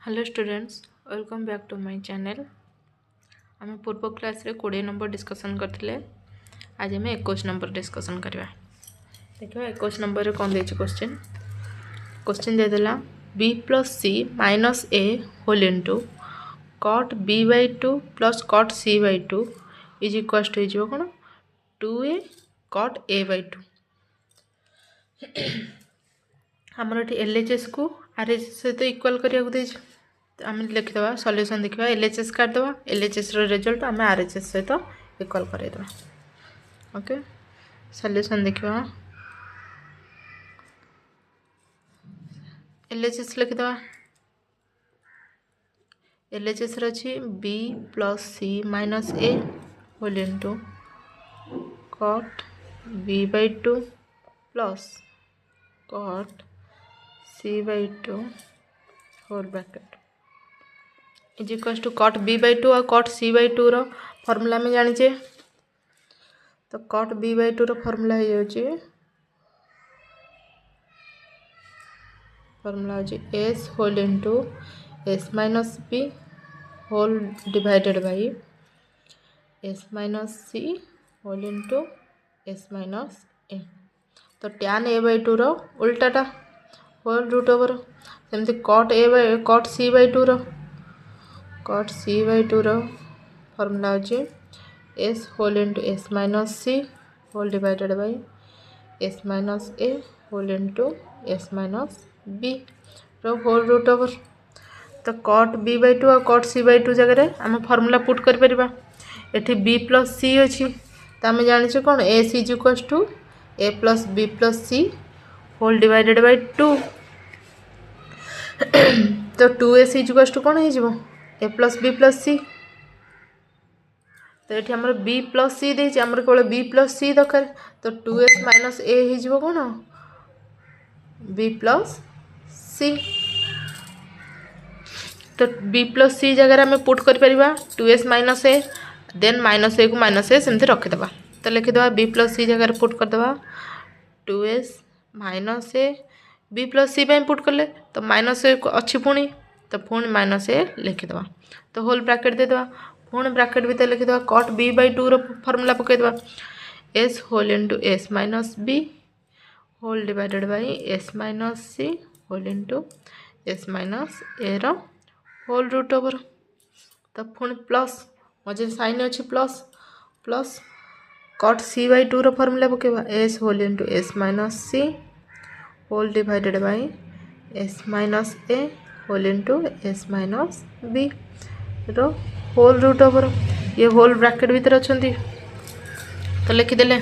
Hello students, welcome back to my channel. आम पूर्व class रे 20 नंबर डिस्कसन करथिले। आज आम 21 नंबर डिस्कसन करवा। देखो 21 नंबर रे कौन देछि क्वेश्चन दे देला b plus c minus a whole into cot b by 2 plus cot c by 2 is equal to हो कोन 2a cot a by 2। हमर एठी LHS को RHS सहित इक्वल करिया को देछि। आम लिखिदेवा सॉल्यूशन देखा LHS काटदेवा LHS रिजल्ट आम RHS सहित इक्वल करदेवा। ओके सॉल्यूशन देखा LHS लिखिदेवा LHS रही b plus c minus a whole into cot b by 2 plus cot c by 2 whole bracket is equal to cot b by 2 और cot c by 2 रो formula में जानिचे। तो cot b by 2 रो formula हो जाउची formula हो s whole into s minus b whole divided by s minus c whole into s minus a। तो tan a by 2 रो उल्टाटा होल रूट ओवर सेमती cot c by 2 रो cot c by 2 रो formula हो s whole into s minus c whole divided by s minus a whole into s minus b रो whole root over. तो cot b by 2 और cot c by 2 जगह आम formula put कर परिबा। एठी b plus c अच्छी तो आम जाने कौन s is equal to a plus b plus c whole divided by 2। तो 2s इज इक्वल टू कौन हो a plus b plus c। तो ये आमर b प्लस c देछि आमर केवल b प्लस c दरकार। तो 2s माइनस a हो कौन b प्लस c। तो b प्लस c जगह आम पुट कर परिबा 2s minus a then minus a को माइनस a सेमती रखिदेबा। तो लिखिदेबा b प्लस c जगह पुट करदेबा 2s minus a b plus c put कले तो माइनस a अच्छी पुणी तो पुणी माइनस a लिखिदेबा। तो होल ब्रैकेट देदेबा पुणी ब्रैकेट भीतर लिखिदेबा cot b by 2 रो फॉर्मूला पकईदेबा s whole into s minus b whole divided by s minus c whole into s minus a रो होल रूट ओवर। तो पुणी प्लस मझे साइन अच्छी plus plus cot c by 2 रो formula पकेबा s whole into s minus c whole divided by s minus a whole into s minus b रो whole root over. ये whole bracket भीतर अच्छी तो लिखिदेले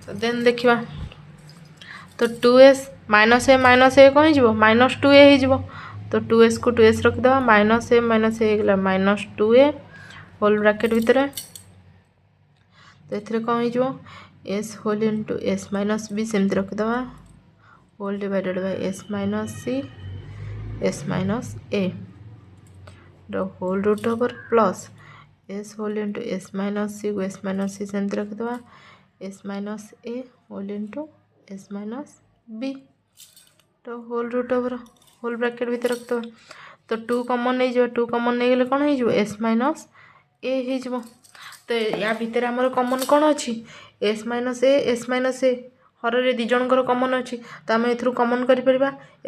तो देन देखिबा तो 2s माइनस a कौन हो माइनस 2a हो। तो 2s को 2s रखिदेबा माइनस a होगा माइनस 2a होल ब्रैकेट भीतर। तो ये कौन हो s whole into s minus b सेमती रखिदेबा whole divided by s minus c s minus a रो whole root over plus s whole into s minus c को s माइनस c सेमती रखिदेबा s minus a whole into s minus b रो whole root over whole bracket भीतर रखिदेबा। तो 2 common नहीं जो 2 कॉमन नहीं गले कौन हो s माइनस a हो। तो या भितर आमर कॉमन कौन अच्छी s माइनस a हर रे दी जनकर कॉमन अच्छी तो आम ए कॉमन कर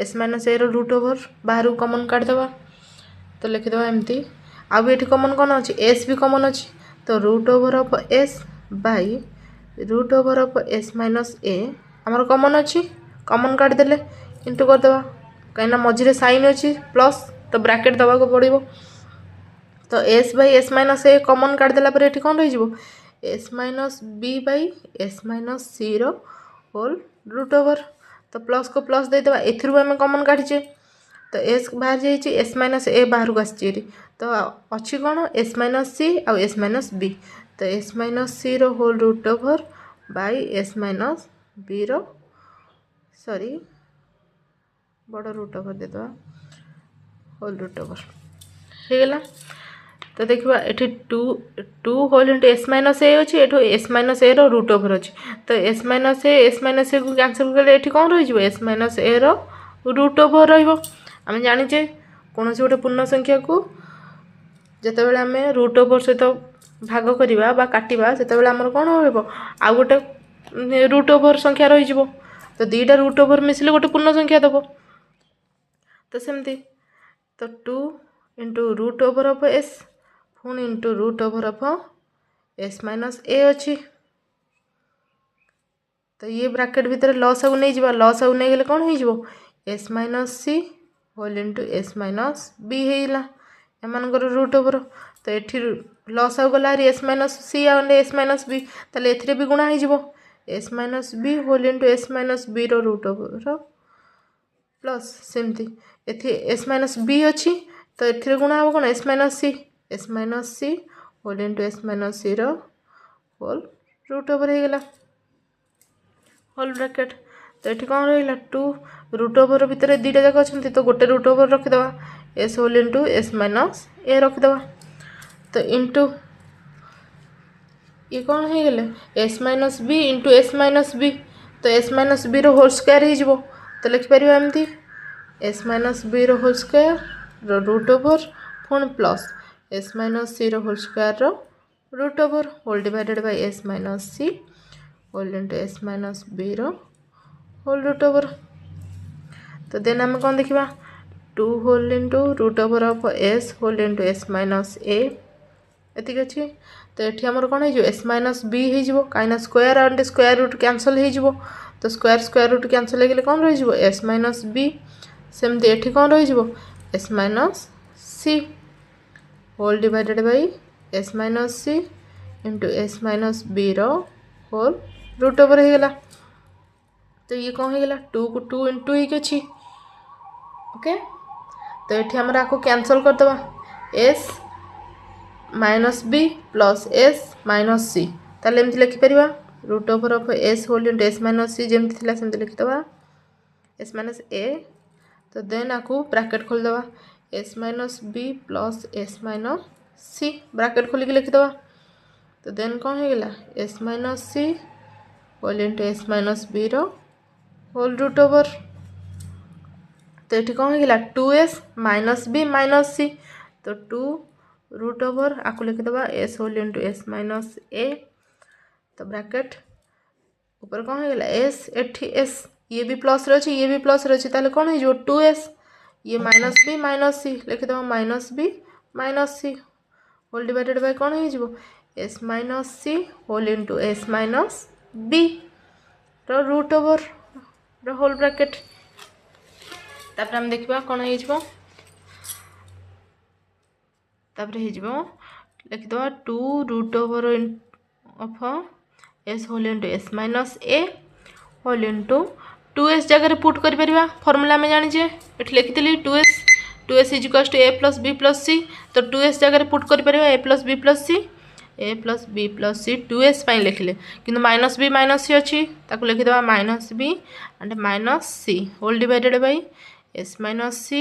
s माइनस a रो रूट ओवर बाहर कॉमन काटदेबा। तो लिखिदेबा एमती आउ ये कॉमन कौन अच्छी s भी कॉमन अच्छी तो root over of s by root over of s minus a आमर कॉमन अच्छी कॉमन काटदेले इंटू करदेबा कहीं मझे साइन अच्छी प्लस तो ब्रैकेट दबा को पड़ो। तो s by s minus a common काटदेला पर ये कौन रही s minus b by s minus c रो होल रूट ओवर। तो प्लस को प्लस देदेबा एथरू आम कॉमन काढ़ीचे तो s बाहर जाइए s माइनस a बाहर को आसी तो अच्छी कौन s माइनस c आउ s माइनस b। तो s माइनस c रो whole root over by s minus b रो सॉरी बड़ रूट ओवर देदेबा होल रूट ओवर हो गला। तो देखा ये two whole into S minus ए अच्छी एठू S minus A root over अच्छी तो एस माइनस ए को कैंसल कले ये कौन रही S minus A root over रही जाचे कौन गोटे पूर्ण संख्या को जिते आम रूट ओवर सहित भाग करवा काटा से आमर कौन हो आउ गोटे रूट ओवर संख्या रही तो दुईटा रूट ओवर मिसिले गोटे पूर्ण संख्या दब तो सेमती तो 2 into root over of s पुणी into root over of s minus ए अच्छी तो ये ब्रैकेट भितर लॉस आउ नहीं जावा लॉस आउ नहीं गले कौन हो एस माइनस सी whole into S minus b होगा एमनकर रूट ओवर तो ये लॉस आउ गला एस माइनस सी आ एस माइनस बी ताले एथिरे भी गुणा हो s minus B whole into S minus b root over plus सेमती एस माइनस बी अच्छी तो ये गुणा हम कौन एस माइनस सी होल इंटू एस माइनस सी होल रूट ओवर होगा होल ब्रैकेट तो ये कौन रहा 2 रूट ओवर भितर दुईटा जाक अच्छा तो गोटे रूट ओवर रखिदे s whole into S minus a रखिदे तो इंटू ये कौन हो गले s minus b into S minus b तो s minus B whole square हो तो लिखिपर एमती s minus B whole square root over पुणी plus s minus C whole square root over whole divided by S minus C whole into S minus B whole root over तो then आम कौन देखा 2 whole into root over of s whole into S minus a एतिक अच्छी तो ये आमर कौन हो एस माइनस बी हो कहीं square and square root cancel हो तो स्क्वायर रूट कैंसल हो गले कौन रही एस माइनस बी सेमती ये कौन रही S minus C whole divided by S minus C into S minus B whole root over होगा तो ये कौन होगा 2 को 2 इंटू ही ओके तो ये आमर आपको कैंसल करदे s minus b plus s minus c ताले एमती लिखिपर root over of s whole into S minus c जमी थी सेमती लिखिदे एस माइनस ए तो देन आपको ब्रैकेट खोलदे s minus b plus s minus c bracket खोलिक लिखिदे तो देन कौन होगा एस माइनस सी whole into S minus B whole root over तो ये कौन होगा 2s माइनस बी माइनस सी तो 2 रूट ओवर आपको लिखिदे s whole into S minus a तो ब्रैकेट ऊपर कौन होगा एस एठी एस ये भी प्लस रही ये भी प्लस रही ताले कौन हो 2s ये माइनस बी माइनस सी लिखिदे minus b minus C whole divided by कौन हो एस माइनस सी whole into S minus b root over whole bracket तापर हम देखा कौन हो लिखिदे 2 root over of s whole into S minus A whole into 2s जगह पुट कर फर्मूला आम जाचे ये लिखी 2s equals to a plus b plus c तो 2s जगह पुट कर a plus b plus c 2s लिखिले कि माइनस सी अच्छी लिखिदे minus b and minus C whole divided by S minus C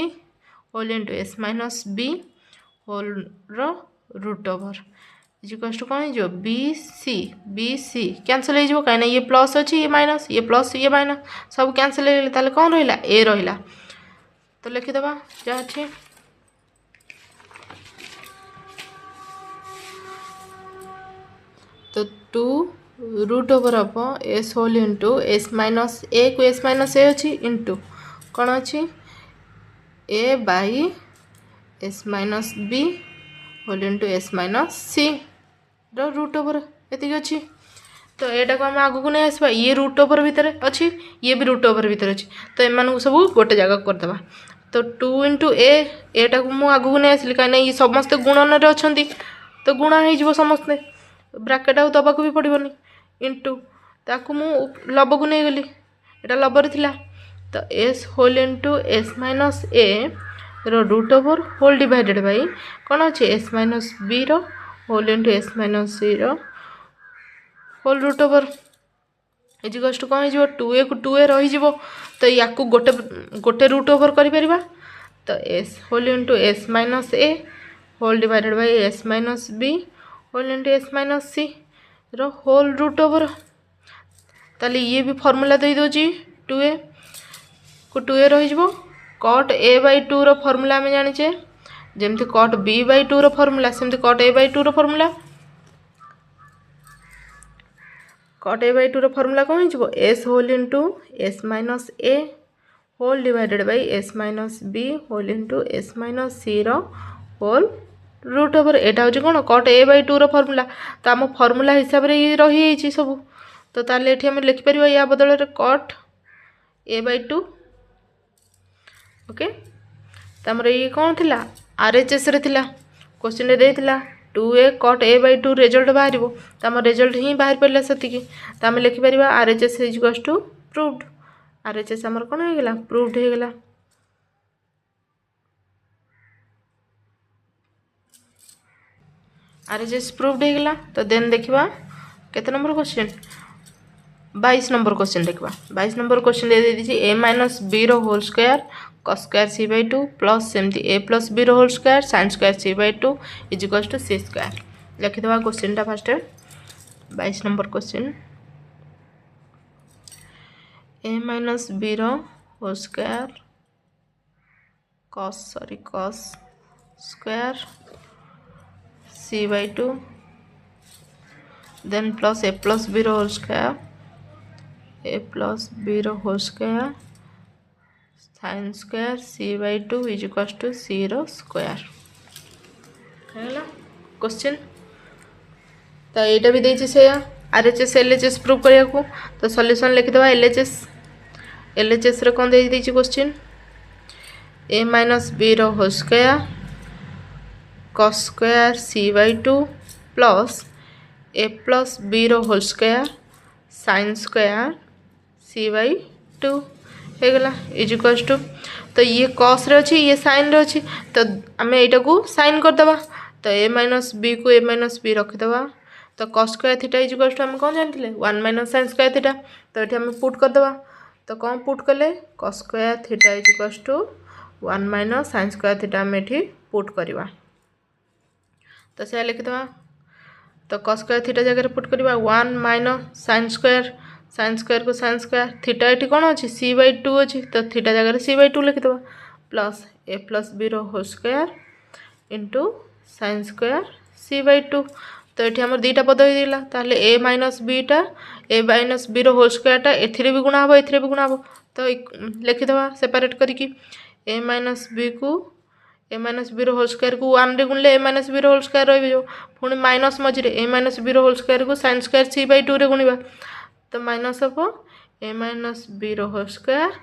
whole into S minus B whole root over इजिकल्स to कौन हो B C cancel हो कहीं ये plus अच्छी ये माइनस ये प्लस ये माइनस सब कैंसल हो गले कौन रहा ए रहा तो लिखिदे जहाँ अच्छे तो 2 root over of s whole into S minus a को एस माइनस ए अच्छी इंटू कौन अच्छी a by s minus B whole into S minus c root over एति अच्छी तो यहाँ को आम आगू नहीं आसवा ये रूट ओवर भितर अच्छी ये भी रूट ओवर भितर अच्छी तो एम सब गोटे जगह करदे तो 2 इंटू एटा को मुझे आगू नहीं आसली कहीं ये समस्ते गुणन अच्छा तो गुणा हो समस्ते ब्रैकेट आउ दबाक भी पड़ोनी इंटू ताकू मु लब को नहीं गली यहाँ लबर थिला तो S whole into S minus A root over whole divided by कौन अच्छे S minus B whole into S minus C whole root over इजिकल्स to कौन हो 2a को 2a रही तो या गोटे गोटे रूट ओवर कर तो S whole into S minus A whole divided by S minus B whole into S minus C रो होल रूट ओवर ताले ये भी फॉर्मूला दे दोजी 2a को 2a रही कट ए बाय 2 रो फॉर्मूला आम जाने जमती कट बी बाय 2 रो फॉर्मूला सेमती कट ए बाय 2 रो फॉर्मूला कट ए बाय 2 रो फॉर्मूला कौन हो S whole into S minus A whole divided by S minus B whole into S minus C रो होल रूट ओवर एटा हूँ कौन कट ए बाय 2 रो formula तो आम फॉर्मूला हिसाब से ये रही सब तो ताले एठी हम लिखिपर या बदल कट ए बाय 2 ओके तो आमर ये कौन थी आर एच एस रे थिला क्वेश्चन रे देथिला 2a cut A by 2 result बाहर तो आम रिजल्ट ही बाहर पड़ा से तो आम लिखिपर R H S is to proved R H S आमर कौन हो गला प्रूव्ड हो गला आर एच एस प्रूव्ड हो गला तो देन देखिबा केते नंबर क्वेश्चन 22 नंबर क्वेश्चन देखा 22 नंबर क्वेश्चन दे दीजिए ए माइनस बी रो whole square cos square C by 2 plus सेमती ए प्लस बी रो whole square sine square C by 2 is equals to c square लिखिदेवा question टा first 22 number question ए minus B रो whole square cos square C by 2 then plus A plus B रो whole square a plus B रो whole square sine square C by 2 is equals to C रो square है question तो यहाँ भी देछि से R H S L H S prove करिया को तो सॉल्यूशन लिखिदेवा एल एच एस रे कौन दे देछि क्वेश्चन ए माइनस बी रो whole square cos square C by 2 plus A plus B रो whole square sine square C by 2 हो गला इज इक्वल्स टू तो ये कस रे अच्छी ये साइन रे अच्छी तो आम यहाँ को साइन करदे तो ए माइनस बी को ए माइनस बी रखिदेवा तो cos square theta is equals to आम कौन जानते 1 माइनस साइन स्क्वायर थीटा तो ये आम पुट करदे तो कौन पुट कले cos square theta is equals to 1 minus sine square theta आम ये पुट करवा तो से लिखिदेवा तो कस स्क्वायर थीटा जगह पुट करवा 1 माइनस साइन स्क्वायर को साइन स्क्वायर थीटा ये कौन अच्छी सी बाय 2 अच्छी तो थीटा जगह सी बाय 2 लिखिदेवा प्लस ए प्लस बी रो whole square into sine square C by 2 तो ये आम दुईटा पद होगा ताहले ए माइनस बी रो होल स्क्वायर एथिरे भी गुणा हे एथिरे भी गुणा हे तो लिखिदेवा सेपरेट करके ए माइनस बी रो होल स्क्वायर को 1 रे गुणले ए माइनस बी रो होल स्क्वायर रही पुणी माइनस मझे ए माइनस बी रो होल स्क्वायर को साइन स्क्वायर सी बाय 2 रे गुणवा तो माइनस हम ए माइनस बी रो whole square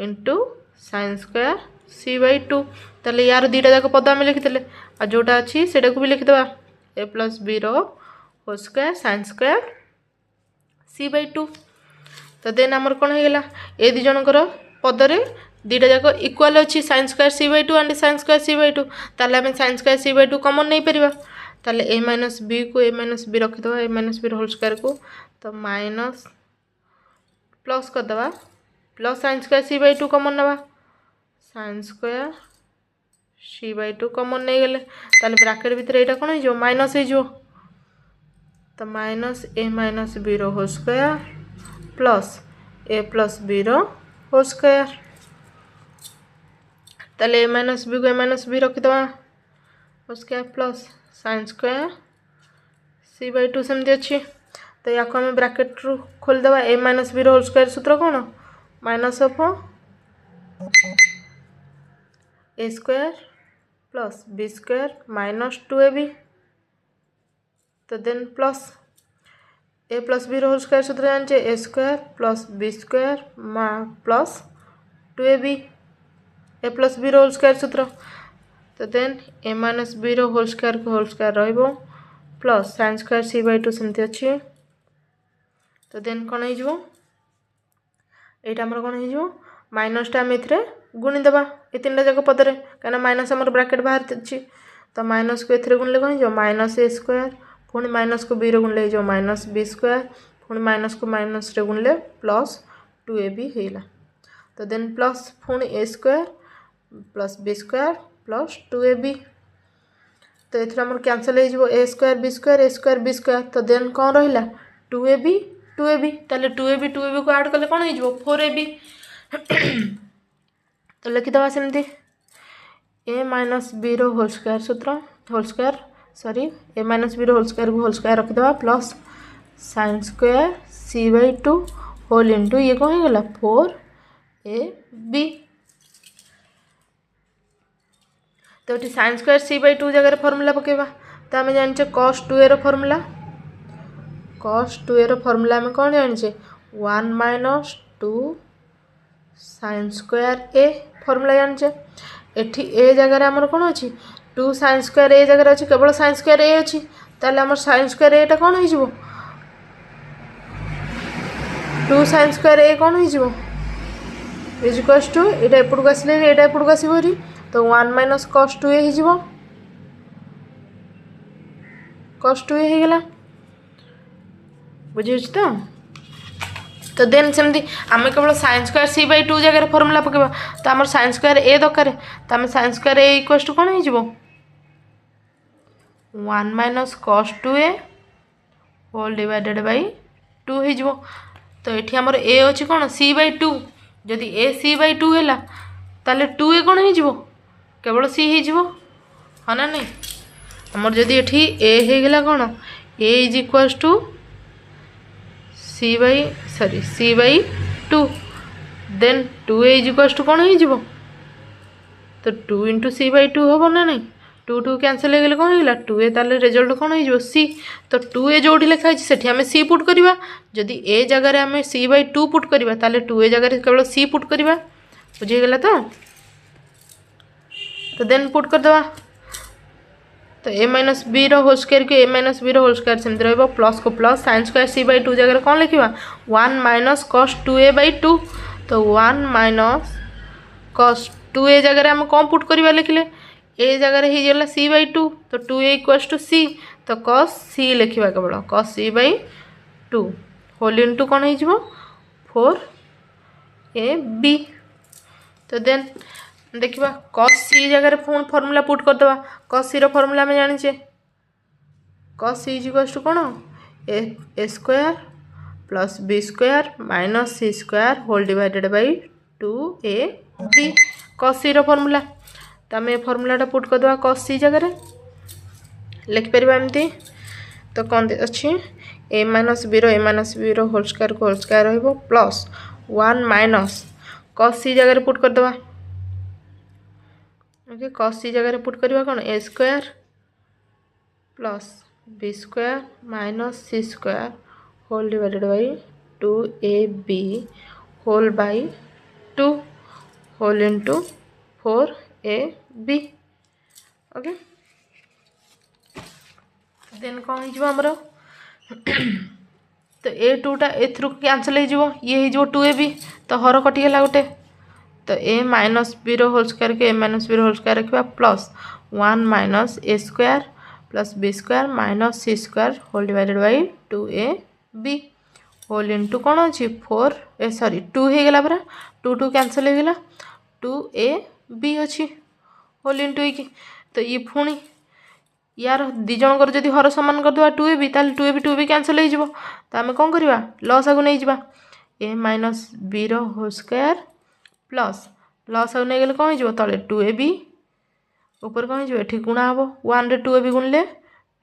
into sine square C by 2 ताले यार दुईटा जाक पद आम लिखिले आ जोटा अच्छी से भी लिखिदेवा ए प्लस बी रो whole square sine square C by 2 तो देन आमर कौन हो गला ए दी जनकर पदरे दुईटा जाक इक्वाल अच्छी sine square C by 2 and sine square C by 2 ताले आम sine square C by 2 common नहीं पारिबा ताले ए माइनस बी को ए माइनस बी रखिदेवा ए माइनस बी रो होल स्क्वायर को तो माइनस प्लस करदे plus sine square C by 2 common नवा sine square C by 2 common नहीं गले ताले ब्रैकेट भीतर एटा कौन हो माइनस हो तो माइनस ए माइनस बी रो होल स्क्वायर प्लस ए प्लस बी रो होल स्क्वायर ताले ए माइनस बी को ए माइनस बी रखिदेवा whole square plus sine square C by 2 सेमती अच्छी तो या आम ब्रैकेट रू खोलदेवा ए माइनस बी रो होल स्क्वायर सूत्र कौन minus of a square plus B square minus 2ab तो देन प्लस ए प्लस बी रो होल स्क्वायर सूत्र जाने A square plus B square plus 2ab A plus B रो होल स्क्वायर सूत्र तो देन ए माइनस बी रो whole square को whole square रहिबो plus sine square C by 2 सेमती अच्छी तो देन कौन हो यहाँ कौन हो माइनसटा आम ए गुणीदेवा ये 3टा जाक पदरे कहीं माइनस आम ब्रैकेट बाहर अच्छी तो माइनस को ए गुणले कौन हो माइनस ए स्क्वायर पुणी माइनस को बी गुणले हो माइनस बी स्क्वायर पुणी माइनस को माइनस रे गुणले प्लस 2ab होगा तो देन प्लस पुणी a square plus B square plus 2ab तो ये आम कैनसल हो ए स्क्वायर बी स्क्वायर तो देन कौन रहा 2ab ताले 2ab को ऐड कले कौन हो 4ab तो लिखिदे सेमती a minus B whole square सूत्र whole square sorry a minus B whole square रखिदे plus sine square c/2 whole into ये कौन होगा 4ab तो ये साइन स्क्वायर c/2 जगह फर्मूला पकेबा तो आम जाने cos 2a फर्मूला आम कौन जाने 1 माइनस 2 साइन स्क्वायर ए फर्मूला जाने एठी ए जगह आमर कौन अच्छी 2 साइन स्क्वायर ए जगह अच्छी केवल साइन स्क्वायर ए अच्छी ताले आमर साइन स्क्वायर एटा कौन हो 2 साइन स्क्वायर ए कौन हो इज इक्वल्स टू एटा एपट को आसले एटा एपट को आसबो तो 1 माइनस cos 2a हो cos 2a हो गला बुझे तो देन सेमती आम केवल साइन स्क्वायर c/2 जगह फर्मूला पकेबा तो आम साइन स्क्वायर ए दरकार तो आम sine square A equals to कौन हो 1 minus cos 2a whole divided by 2 हो तो ये आमर ए अच्छी कौन c/2 जदि ए c/2 है ताले 2a कौन हो केवल सी हो हाँ ना नहीं आमर जदि ये ए हो गला कौन a is equals to c/2 then 2a is equals to कौन हो तो 2 इंटू c/2 हम ना नहीं 2 कैनसल हो गले कौन होगा 2a ताले रिजल्ट कौन हो c तो 2a जो लिखाई से आम c पुट करवा जदि ए जगह आम c/2 पुट करवा ताले 2a जगह केवल c पुट करवा बुझीगला तो देन पुट करदे तो A minus B whole square को ए माइनस बी होल स्क्वायर सेमती रहा प्लस को प्लस साइन स्क्वायर c/2 जगह कौन लिखा 1 माइनस cos 2a/2 तो 1 माइनस cos 2a जगह आम कौन पुट करवा लिखले ए जगह हो c/2 तो 2a इक्वल्स टू c तो cos c लिखा केवल cos c/2 होल इंटू कौन हो 4ab तो देन देखा cos c जगह पुणी फर्मूला पुट करदे cos c फर्मूला आम जाने cos c is equals to कौन a square plus B square minus C square whole divided by 2ab cos c formula तो आम फर्मूलाटा पुट करदे cos c जगह लिखिपर एमती तो कौन अच्छी a minus B whole square रहिबो प्लस 1 माइनस cos c जगह पुट करदे ओके cos c जगह पुट करवा कौन a square plus B square minus C square whole divided by 2ab whole by 2 whole into 4ab okay then कौन होमर तो a2टा एथरू कैनसल हो ये हो 2ab तो हर कटिगला गोटे तो A minus B whole square के A minus B whole square रखा plus 1 minus A square plus B square minus C square whole divided by 2ab whole into कौन अच्छी 4 ए सॉरी 2 हो गला परा 2 कैनसल हो गला 2ab अच्छी होल इंटू तो ये पुणी यार दिजणकर जब हर सामान करदे 2ab ताल 2ab कैनसल हो तो आम कौन करवा लस आगु नहीं जा a minus B whole square plus लस आउ नहीं गले कौन हो तले 2ab ऊपर कौन हो ये गुणा हम 1 रे 2ab गुणिले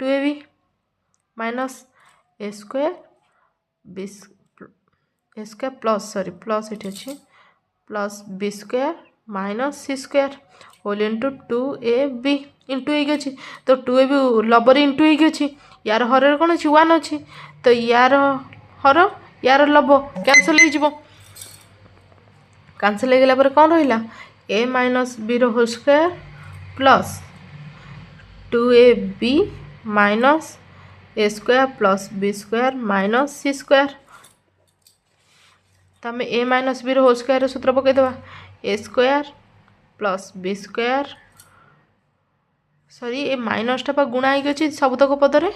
2ab माइनस ए स्क्वायर बी स्क्वायर प्लस ये अच्छे प्लस बी स्क्वायर माइनस सी square whole into 2ab into अच्छी तो 2ab लबर इंटू अच्छी यार हर कौन अच्छी 1 अच्छी तो यार हर यार लब कैनसल हो कैनसल हो गला कौन रहा a minus B whole square plus 2ab minus A square plus B square minus C square तो आम a minus B whole square सूत्र पकईदे a square plus B square sorry a माइनसटा गुणा हो सबतक पदरे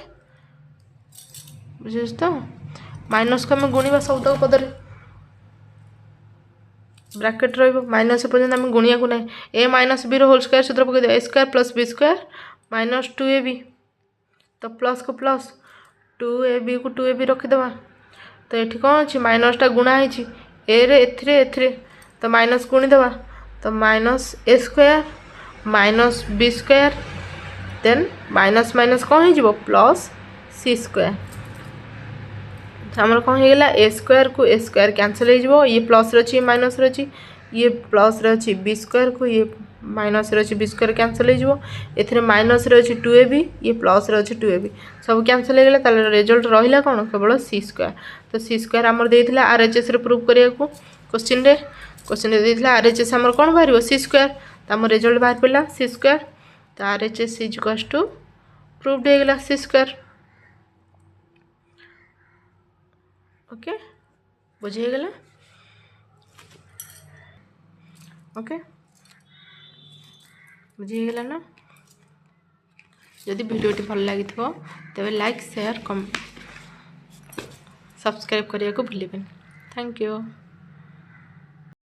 बुझे तो माइनस को आम गुणा सबतक पदरे ब्रैकेट रो माइनस पर्यटन आम गुणिया को ना a minus B whole square सूत्र पकईदे a square plus B square minus 2ab तो प्लस को प्लस 2ab को 2ab रखिदेवा तो ये कौन अच्छी माइनसटा गुणा है ए रे एथिरे तो माइनस गुणीदेवा तो माइनस ए square minus b square then minus minus कौन हो प्लस सी स्क्वायर आमर कौन होगा ए स्क्वायर को ए स्क्वायर कैंसल हो ये प्लस रही माइनस रही ये प्लस रही बी स्क्वायर को ये माइनस रही बी स्क्वायर कैंसल हो माइनस रही 2ab ये प्लस रही 2ab सब कैंसल हो गला रिजल्ट रहा कौन केवल सी स्क्वायर तो सी स्क्वायर आमर देता आरएचएस प्रूव करने को क्वेश्चन देता आरएचएस आमर कौन बाहर सी स्क्वायर तो आम रिजल्ट बाहर पड़ा सी स्क्वायर तो RHS is equals to proved होगा सी स्क्वायर ओके बुझीगला ओके बुझीगला ना जदि वीडियोटी भल लगी तेरे लाइक शेयर कम सब्सक्राइब करने को भूलें थैंक यू।